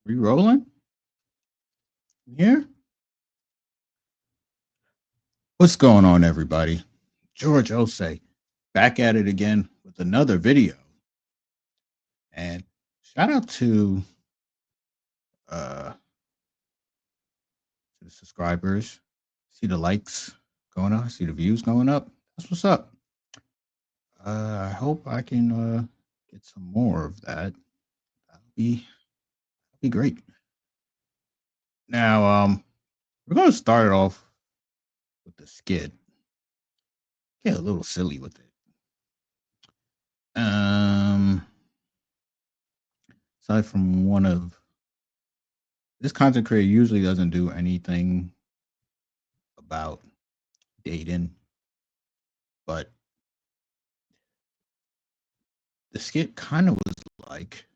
We rolling here? What's going on, everybody? George Osei back at it again with another video. And shout out uh to the subscribers. See the likes going up, see the views going up. That's what's up. I hope I can get some more of that. That'll be great. Now we're gonna start it off with the skit. Get a little silly with it. Um aside from one of this content creator usually doesn't do anything about dating, but the skit kind of was like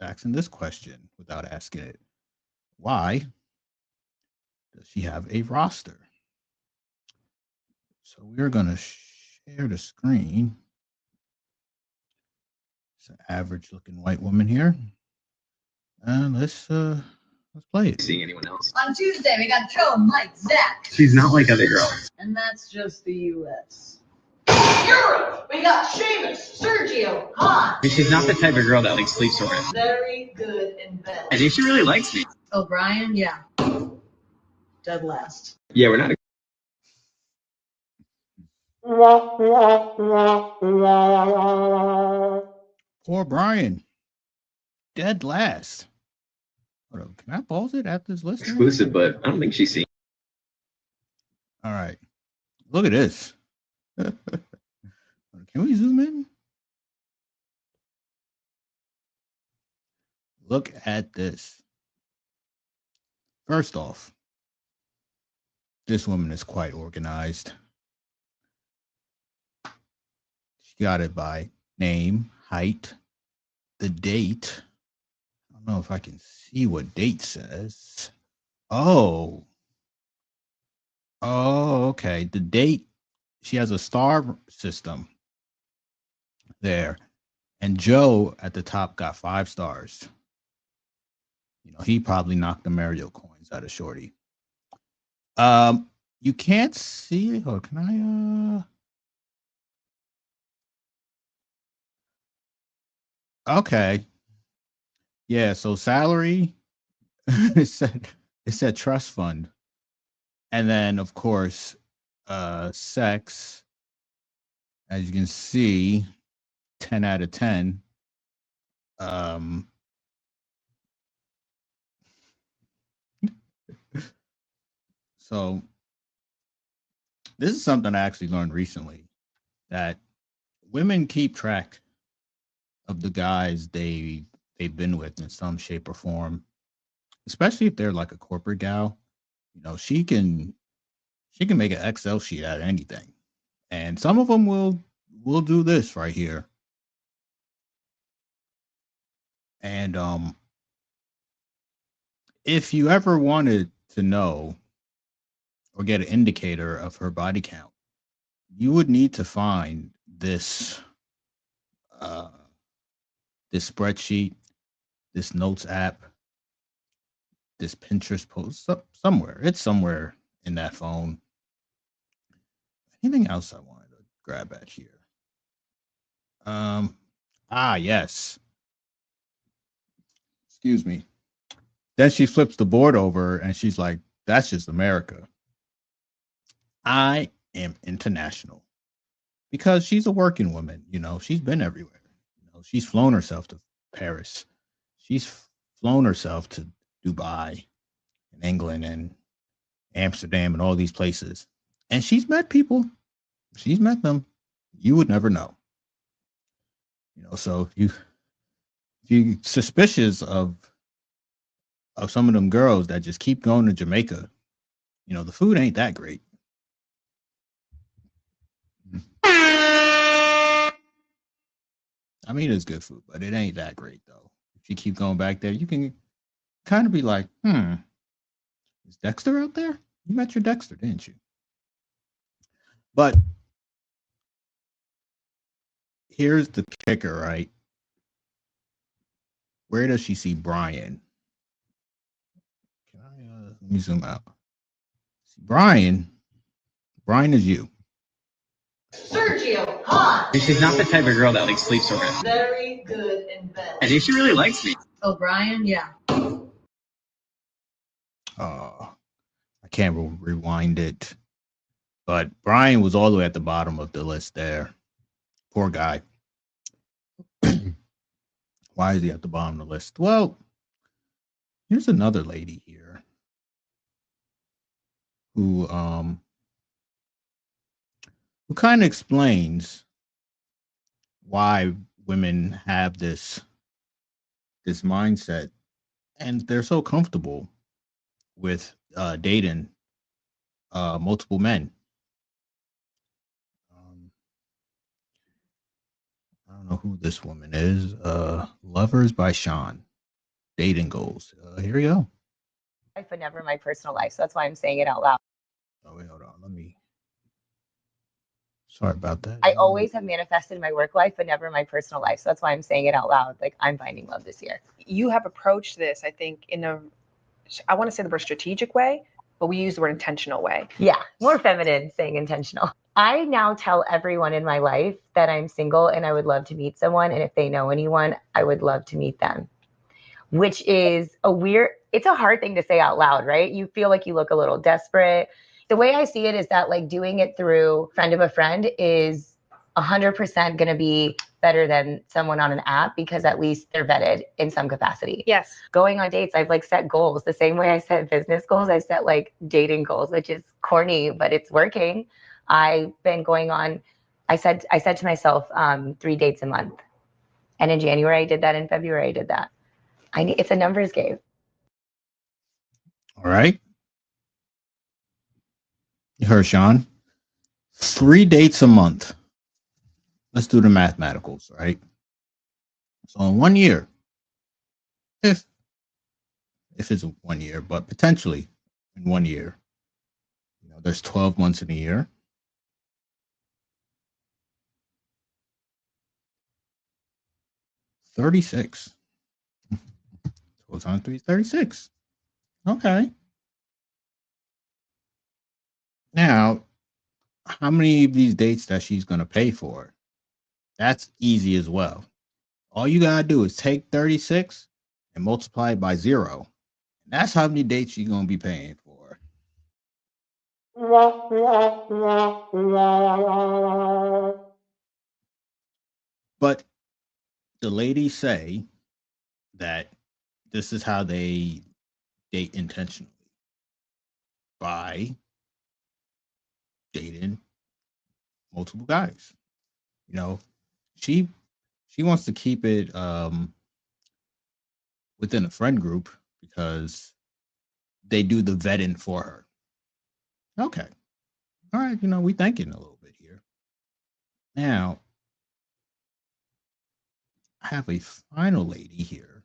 asking this question without asking it. Why does she have a roster? So we're going to share the screen. It's an average looking white woman here. And let's play it. Seeing anyone else? On Tuesday, we got Joe, Mike, Zach. She's not like other girls. And that's just the U.S. Europe, we got Seamus, Sergio, Han. And she's not the type of girl that like sleeps around. Very good in bed. I think she really likes me. O'Brien, yeah. Dead last. Yeah, we're not. Poor Brian. Dead last. Hold on, can I pause it after this list? Exclusive, but I don't think she's seen. All right. Look at this. Can we zoom in? Look at this. First off, this woman is quite organized. She got it by name, height, the date. I don't know if I can see what date says. Oh, okay. The date, she has a star system there. And Joe at the top got 5 stars. You know, he probably knocked the Mario coins out of Shorty. You can't see it. Oh, can I okay. Yeah, so salary it said trust fund. And then of course, sex, as you can see, 10 out of 10. So this is something I actually learned recently, that women keep track of the guys they've been with in some shape or form, especially if they're like a corporate gal. You know, she can make an Excel sheet out of anything, and some of them will do this right here. And if you ever wanted to know or get an indicator of her body count, you would need to find this this spreadsheet, this notes app, this Pinterest post somewhere. It's somewhere in that phone. Anything else I wanted to grab at here? Yes. Excuse me. Then she flips the board over and she's like, that's just America. I am international. Because she's a working woman, you know, she's been everywhere. You know, she's flown herself to Paris. She's flown herself to Dubai and England and Amsterdam and all these places. And she's met people. She's met them. You would never know. You know, so if you suspicious of some of them girls that just keep going to Jamaica, you know, the food ain't that great. I mean, it's good food, but it ain't that great though. If you keep going back there, you can kind of be like, is Dexter out there? You met your Dexter, didn't you? But here's the kicker, right? where does she see Brian? Can let me zoom out. See, Brian is you. Sergio, hot. And she's not the type of girl that like sleeps around. Very good in bed. I think she really likes me. Oh, Brian, yeah. I can't rewind it, but Brian was all the way at the bottom of the list there. Poor guy. Why is he at the bottom of the list? Well, here's another lady here who kind of explains why women have this mindset and they're so comfortable with dating multiple men. I don't know who this woman is. Lovers by Sean. Dating goals. Here we go. But never my personal life. So that's why I'm saying it out loud. Oh, wait, hold on. Let me. Sorry about that. I always have manifested my work life, but never my personal life. So that's why I'm saying it out loud. Like, I'm finding love this year. You have approached this, I think, in a, I want to say the word strategic way, but we use the word intentional way. Yeah, more feminine saying intentional. I now tell everyone in my life that I'm single and I would love to meet someone. And if they know anyone, I would love to meet them, which is it's a hard thing to say out loud, right? You feel like you look a little desperate. The way I see it is that like doing it through friend of a friend is 100% going to be better than someone on an app because at least they're vetted in some capacity. Yes. Going on dates, I've like set goals the same way I set business goals. I set like dating goals, which is corny, but it's working. I've been going on, I said to myself 3 dates a month. And in January I did that. In February I did that. It's a numbers game. All right. You heard Sean. 3 dates a month. Let's do the mathematicals, right? So in 1 year, if it's 1 year, but potentially in 1 year, there's 12 months in a year. $36. 12 times 3 is 36. Okay. Now, how many of these dates that she's going to pay for? That's easy as well. All you got to do is take 36 and multiply it by 0. That's how many dates you're going to be paying for. But the ladies say that this is how they date intentionally, by dating multiple guys. She wants to keep it within a friend group because they do the vetting for her. Okay. All right, we thinking a little bit here. Now, I have a final lady here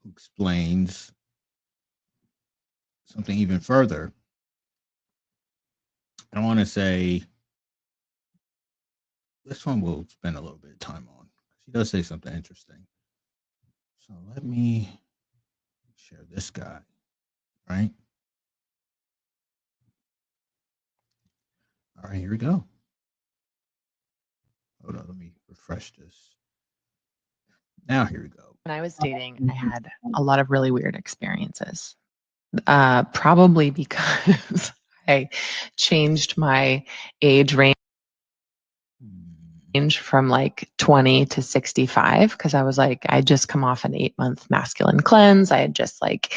who explains something even further. I want to say this one we'll spend a little bit of time on. She does say something interesting. So let me share this guy, right? All right, here we go. Hold on, let me refresh this. Now here we go. When I was dating, I had a lot of really weird experiences. Probably because I changed my age range from like 20 to 65 because I was like, I just come off an 8-month masculine cleanse. I had just like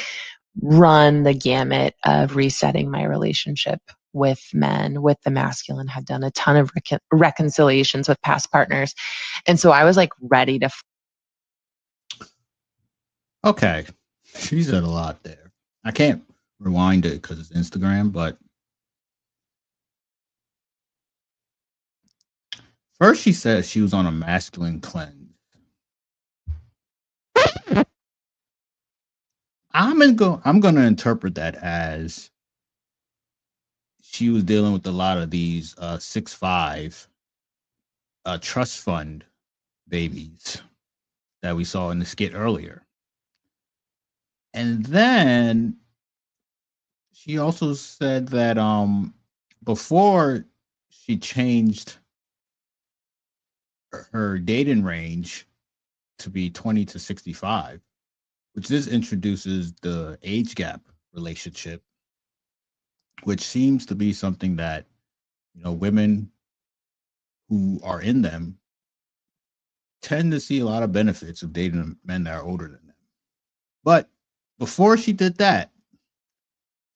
run the gamut of resetting my relationship with men, with the masculine, had done a ton of reconciliations with past partners. And so I was like ready to. Okay. She said a lot there. I can't rewind it because it's Instagram, but first she said she was on a masculine cleanse. I'm going to interpret that as she was dealing with a lot of these 6'5" trust fund babies that we saw in the skit earlier. And then she also said that before she changed her dating range to be 20 to 65, which this introduces the age gap relationship, which seems to be something that, women who are in them tend to see a lot of benefits of dating men that are older than them. But before she did that,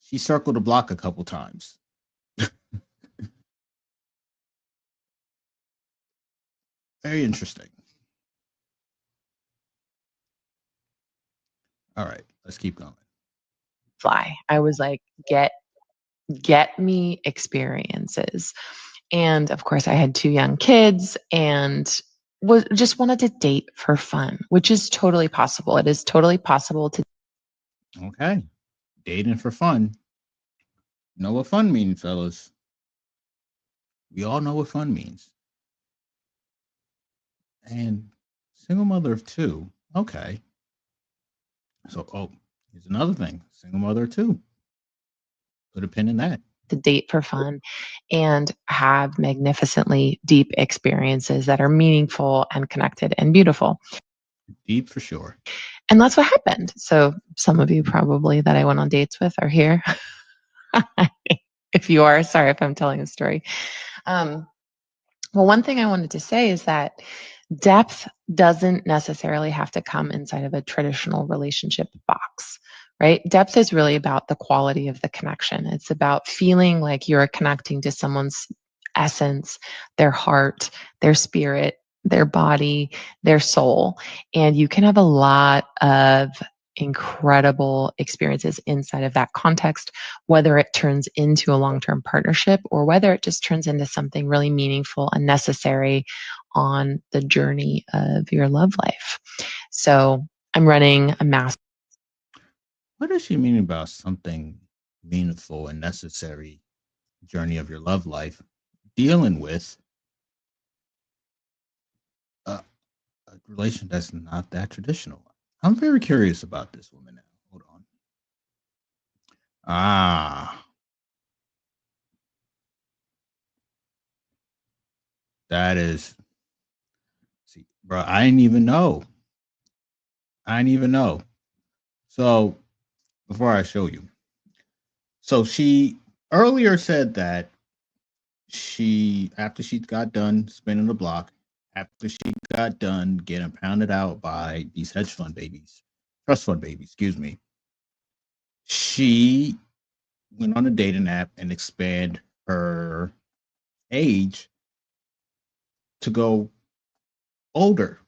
she circled the block a couple times. Very interesting. All right, let's keep going. Fly. I was like, get me experiences. And of course, I had 2 young kids and just wanted to date for fun, which is totally possible. It is totally possible to. Okay, dating for fun. You know what fun means, fellas? We all know what fun means. And single mother of 2. Okay. So, here's another thing. Single mother of 2. Put a pin in that. To date for fun and have magnificently deep experiences that are meaningful and connected and beautiful. Deep for sure. And that's what happened. So some of you probably that I went on dates with are here. If you are, sorry if I'm telling a story. Well, one thing I wanted to say is that depth doesn't necessarily have to come inside of a traditional relationship box, right? Depth is really about the quality of the connection. It's about feeling like you're connecting to someone's essence, their heart, their spirit, their body, their soul. And you can have a lot of incredible experiences inside of that context, whether it turns into a long-term partnership or whether it just turns into something really meaningful and necessary on the journey of your love life. So I'm running a master. What does she mean about something meaningful and necessary journey of your love life dealing with a relation that's not that traditional? I'm very curious about this woman now. Hold on. That is, see, bro, I didn't even know. So before I show you, so she earlier said that after she got done spinning the block, after she got done getting pounded out by these trust fund babies, excuse me, she went on a dating app and expand her age to go older,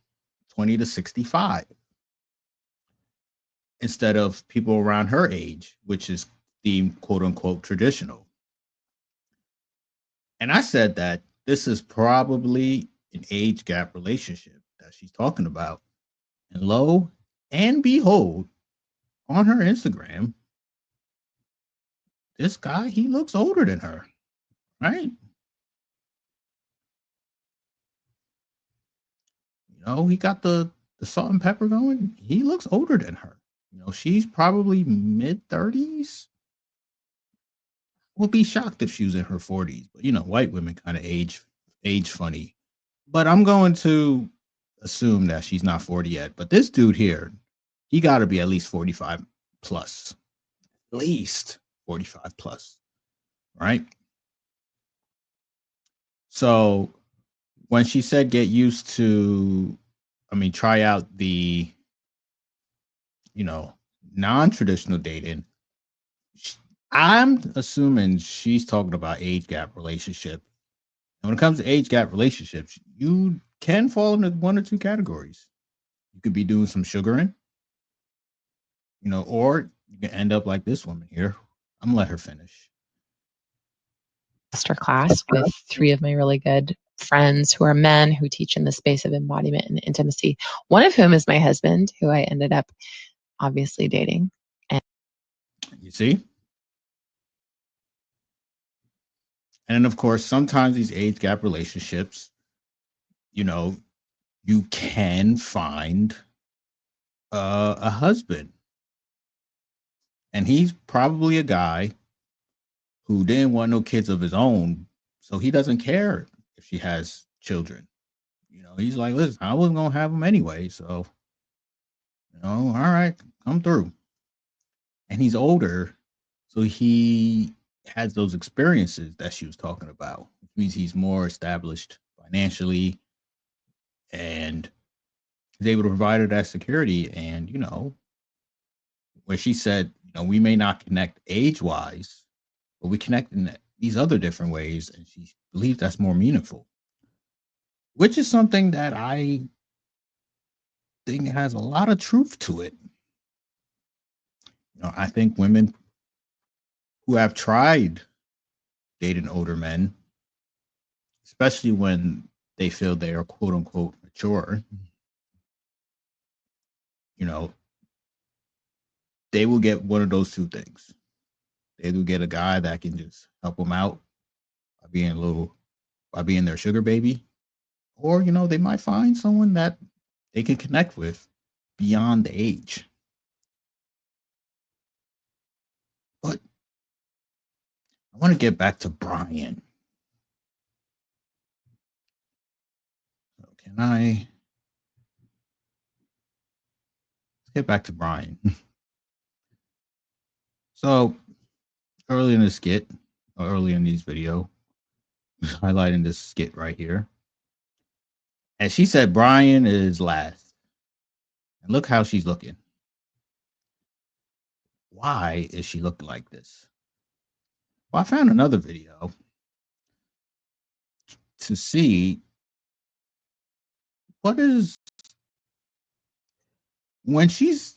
20 to 65, instead of people around her age, which is deemed quote unquote traditional. And I said that this is probably an age gap relationship that she's talking about. And lo and behold, on her Instagram, this guy, he looks older than her, right? He got the salt and pepper going. He looks older than her. She's probably mid 30s. Would be shocked if she was in her 40s. But white women kind of age funny. But I'm going to assume that she's not 40 yet. But this dude here, he got to be at least 45 plus. At least 45 plus. Right? So when she said get used to, try out the, non-traditional dating, I'm assuming she's talking about age gap relationship. And when it comes to age gap relationships, you can fall into one or two categories. You could be doing some sugaring, or you can end up like this woman here. I'm gonna let her finish. Master class with 3 of my really good friends who are men who teach in the space of embodiment and intimacy. One of whom is my husband, who I ended up obviously dating. And you see? And then, of course, sometimes these age gap relationships, you can find a husband. And he's probably a guy who didn't want no kids of his own. So he doesn't care if she has children. You know, he's like, listen, I wasn't going to have them anyway. So, you know, all right, come through. And he's older. So he has those experiences that she was talking about, which means he's more established financially and is able to provide her that security. And, you know, where she said, you know, we may not connect age wise, but we connect in these other different ways. And she believes that's more meaningful, which is something that I think has a lot of truth to it. You know, I think women who have tried dating older men, especially when they feel they are quote unquote mature, you know, they will get one of those two things. They will get a guy that can just help them out by being their sugar baby, or you know, they might find someone that they can connect with beyond the age. But I want to get back to Brian. So can I let's get back to Brian? So early in the skit, or early in this video, highlighting this skit right here. And she said Brian is last. And look how she's looking. Why is she looking like this? Well, I found another video to see what is when she's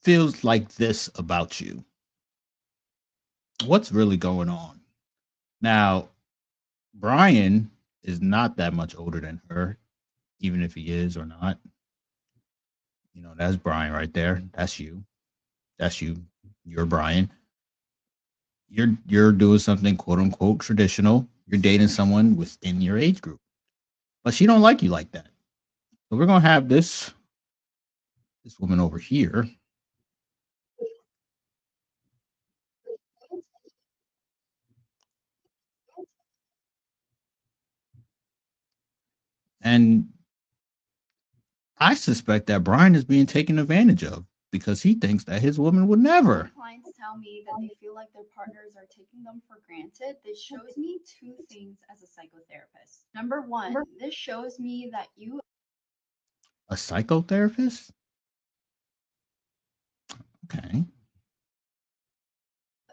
feels like this about you. What's really going on? Now, Brian is not that much older than her, even if he is or not. You know, that's Brian right there. That's you. That's you. You're Brian. You're doing something quote unquote traditional. You're dating someone within your age group. But she don't like you like that. So we're gonna have this woman over here. And I suspect that Brian is being taken advantage of because he thinks that his woman would never. Clients tell me that they feel like their partners are taking them for granted. This shows me two things as a psychotherapist. Number one, this shows me that you A psychotherapist? Okay.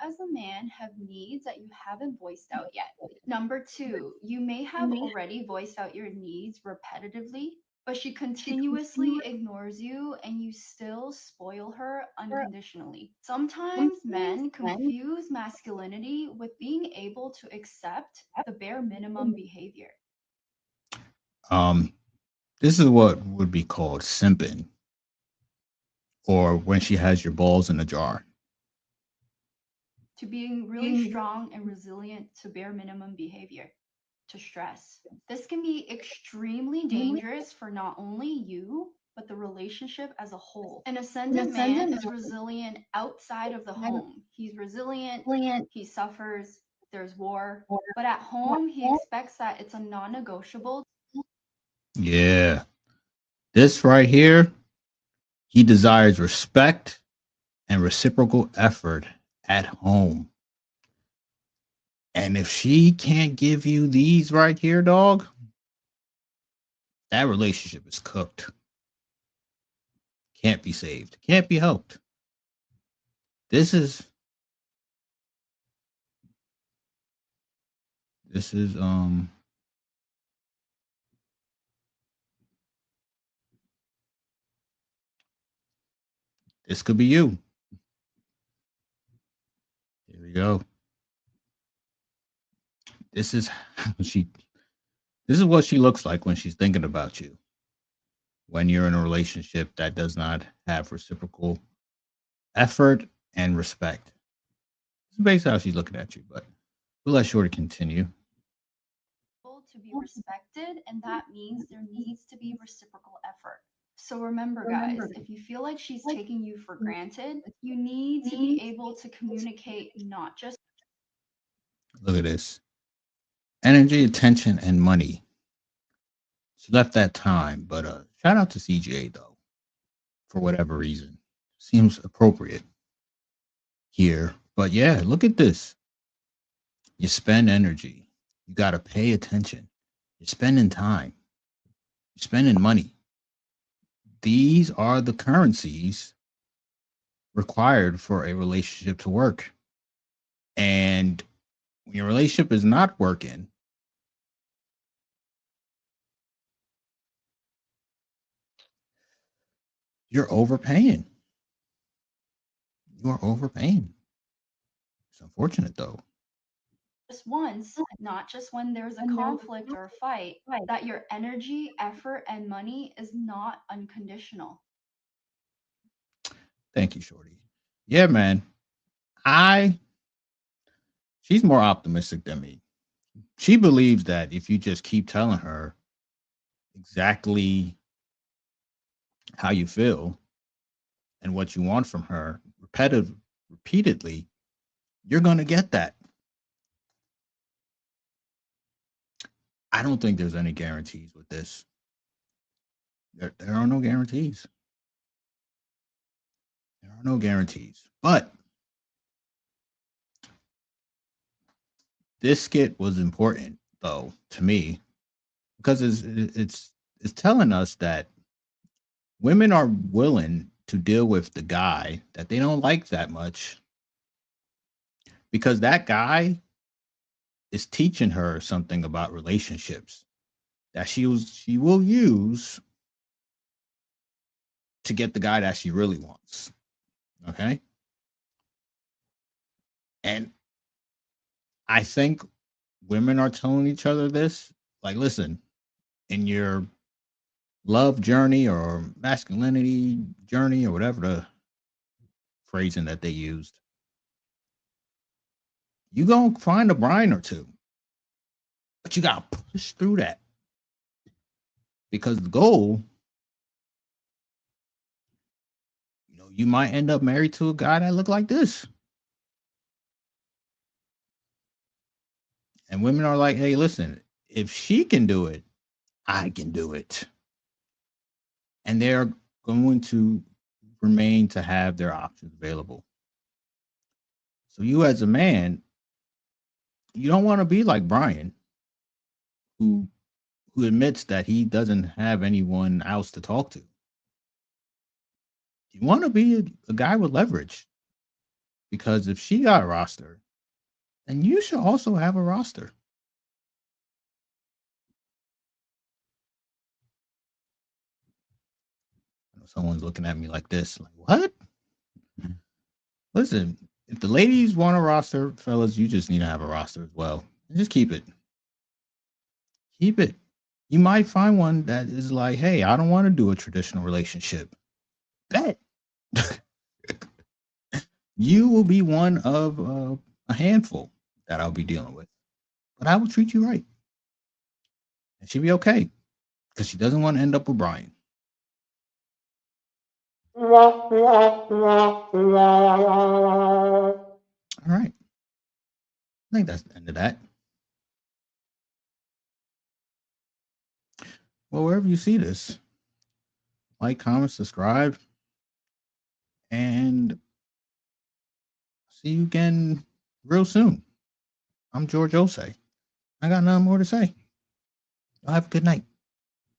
as a man have needs that you haven't voiced out yet. Number two, you may have already voiced out your needs repetitively, but she continuously ignores you and you still spoil her unconditionally. Sometimes men confuse masculinity with being able to accept the bare minimum behavior. This is what would be called simping, or when she has your balls in a jar. To being really strong and resilient to bare minimum behavior, to stress. This can be extremely dangerous for not only you, but the relationship as a whole. An ascendant man is resilient outside of the home. He's resilient, he suffers, there's war, but at home, he expects that it's a non negotiable. Yeah. This right here, he desires respect and reciprocal effort at home. And if she can't give you these right here, dog, that relationship is cooked. Can't be saved. Can't be helped. This is this could be you. Here we go. This is what she looks like when she's thinking about you. When you're in a relationship that does not have reciprocal effort and respect. It's basically how she's looking at you, but we'll let Shorty continue. To to be respected, and that means there needs to be reciprocal effort. So remember, guys, if you feel like she's taking you for granted, you need to be able to communicate not just Look at this. Energy, attention, and money. She left that time, but shout out to CGA though, for whatever reason. Seems appropriate here. But yeah, look at this. You spend energy. You got to pay attention. You're spending time. You're spending money. These are the currencies required for a relationship to work. And when your relationship is not working, you're overpaying. You are overpaying. It's unfortunate though. once, not just when there's a conflict or a fight, that your energy, effort, and money is not unconditional. Thank you, Shorty. Yeah, man. She's more optimistic than me. She believes that if you just keep telling her exactly how you feel and what you want from her repeatedly, you're going to get that. I don't think there's any guarantees with this. There are no guarantees. There are no guarantees. But this skit was important, though, to me, because it's telling us that women are willing to deal with the guy that they don't like that much because that guy is teaching her something about relationships that she will use to get the guy that she really wants. Okay? And I think women are telling each other this. Like, listen, in your love journey or masculinity journey or whatever the phrasing that they used, you gonna find a Brian or two. But you gotta push through that. Because the goal, you might end up married to a guy that look like this. And women are like, hey, listen, if she can do it, I can do it. And they're going to remain to have their options available. So you as a man, you don't want to be like Brian, who admits that he doesn't have anyone else to talk to. You want to be a guy with leverage. Because if she got a roster, then you should also have a roster. Someone's looking at me like this, like, what? Listen, if the ladies want a roster, fellas, you just need to have a roster as well. Just keep it. Keep it. You might find one that is like, hey, I don't want to do a traditional relationship. Bet. You will be one of a handful that I'll be dealing with. But I will treat you right. And she'll be okay. Because she doesn't want to end up with Brian. All right. I think that's the end of that. Well, wherever you see this, like, comment, subscribe, and see you again real soon. I'm George Osei. I got nothing more to say. Y'all have a good night.